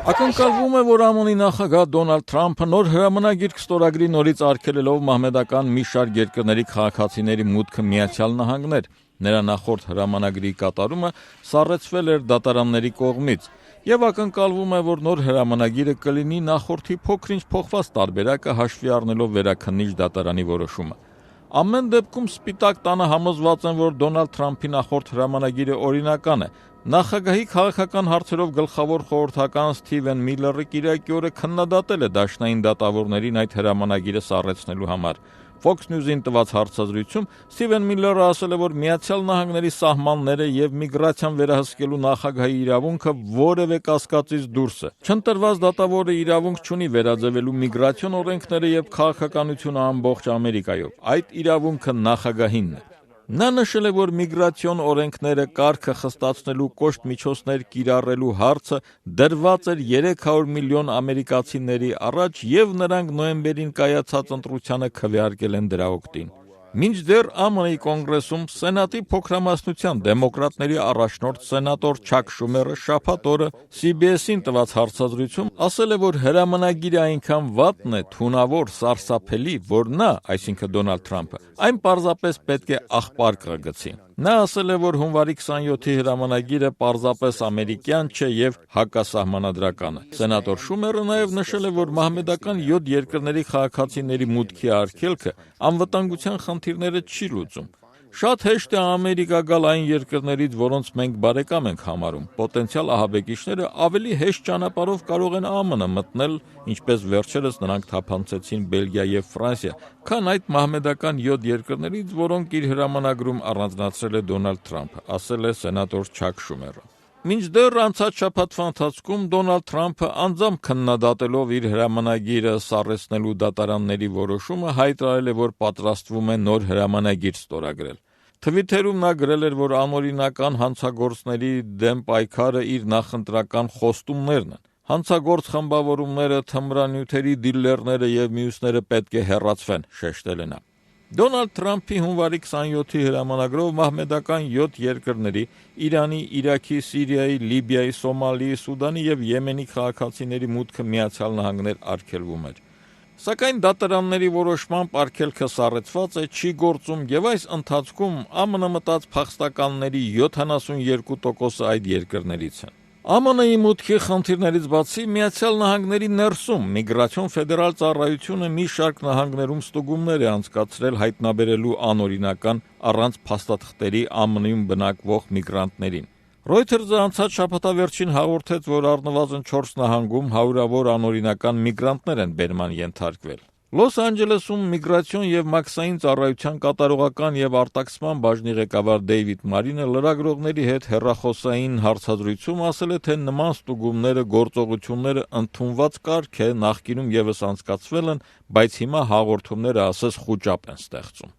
Ակնկալվում է, որ ԱՄՆ-ի նախագահ Դոնալդ Թրամփը նոր հրամանագիր կստորագրի նորից արգելելով մահմեդական մի շարք երկրների քաղաքացիների մուտքը Միացյալ Նահանգներ։ Նրա նախորդ հրամանագրի կատարումը սառեցվել էր դատարանների կողմից, եւ ակնկալվում է, որ նոր հրամանագիրը կլինի նախորդի փոքր-ինչ փոխված տարբերակը հաշվի առնելով վերաքննիչ դատարանի որոշումը։ Ամեն դեպքում Սպիտակ տանը համոզված են, որ Դոնալդ Թրամփի նախորդ հրամանագիրը օրինական է։ Նախագահի քաղաքական հարցերով գլխավոր խորհրդական Սթիվեն Միլլերը կիրակի օրը քննադատել է դաշնային դատավորներին այդ հրամանագիրը սառեցնելու համար։ Fox News-ին տված հարցազրույցում Սթիվեն Միլլերը ասել է, որ Միացյալ Նահանգների սահմանները եւ միգրացիան վերահսկելու նախագահի իրավունքը որևէ կասկածից դուրս է։ Չընտրված դատավորը իրավունք չունի վերաձևելու միգրացիոն օրենքները եւ քաղաքականությունը ամբողջ Ամերիկայով։ Այդ իրավունքը նախագահինն է։ Նա նշել է, որ միգրացիոն օրենքները կարգը խստացնելու կոշտ միջոցներ կիրառելու հարցը դրված էր 300 միլիոն ամերիկացիների առաջ եւ նրանք նոյեմբերին կայացած ընտրությանը քվեարկել են դրա օգտին։ Մինչդեռ ԱՄՆ-ի կոնգրեսում Սենատի փոքրամասնության դեմոկրատների առաջնորդ սենատոր Չակ Շումերը շաբաթ օրը CBS-ին տված հարցազրույցում ասել է, որ հրամանագիրը այնքան վատն է, թունավոր, սարսափելի, որ նա, այսինքն Դոնալդ Թրամփը, այն պարզապես պետք է աղբար կգցի։ Նա ասել է, որ հունվարի 27-ի հրամանագիրը պարզապես ամերիկյան չէ եւ հակասահմանադրական է։ Սենատոր Շումերը նաեւ նշել է, որ մահմեդական 7 երկրների քաղաքացիների մուտքի արգելքը անվտանգության խնդիրները չի լուծում։ Շատ հեշտ է Ամերիկա գալ այն երկրներից, որոնց մենք բարեկամ ենք համարում։ Պոտենցիալ ահաբեկիչները ավելի հեշտ ճանապարհով կարող են ԱՄՆ մտնել, ինչպես վերջերս նրանք թափանցեցին Բելգիա եւ Ֆրանսիա, քան այդ մահմեդական 7 երկրներից, որոնք իր հրամանագրում առանձնացրել է Դոնալդ Թրամփը, ասել է սենատոր Չակ Շումերը։ Մինչդեռ անցած շաբաթվա ընթացքում Դոնալդ Թրամփը անձամբ քննադատելով իր հրամանագիրը սառեցնելու դատարանների որոշումը հայտարարել է, որ պատրաստվում է նոր հրամանագիր ստորագրել։ Թվիթերում նա գրել էր, որ անօրինական հանցագործների դեմ պայքարը իր նախընտրական խոստումներն են։ Հանցագործ խմբավորումները, թմրանյութերի դիլերները եւ մյուսները պետք է հեռացվեն, շեշտել է նա։ Դոնալդ Թրամփի հունվարի 27-ի հրամանագրով մահմեդական 7 երկրների՝ Իրանի, Իրաքի, Սիրիայի, Լիբիայի, Սոմալիի, Սուդանի եւ Եմենի քաղաքացիների մուտքը Միացյալ Նահանգներ արգելվում էր։ Սակայն դատարանների որոշմամբ արգելքը սառեցված է, չի գործում եւ այս ընթացքում ԱՄՆ մտած փախստականների 72%-ը այդ երկրներից են։ ԱՄՆ-ի մուտքի խնդիրներից բացի Միացյալ Նահանգների ներսում միգրացիոն ֆեդերալ ծառայությունը մի շարք նահանգներում ստուգումներ է անցկացրել հայտնաբերելու անօրինական առանց փաստաթղթերի ԱՄՆ-ում բնակվող միգրանտներին։ Reuters-ը անցած շաբաթավերջին հաղորդեց, որ առնվազն 4 նահանգում հարյուրավոր անօրինական միգրանտներ են բերման ենթարկվել։ Լոս Անջելեսում միգրացիոն եւ մաքսային ծառայության կատարողական եւ արտաքսման բաժնի ղեկավար Դեյվիդ Մարինը լրագրողների հետ հեռախոսային հարցազրույցում ասել է, թե նման ստուգումները գործողությունները ընդունված կարգ է, նախկինում եւս անցկացվել են, բայց հիմա հաղորդումները ասես խուճապ են ստեղծում։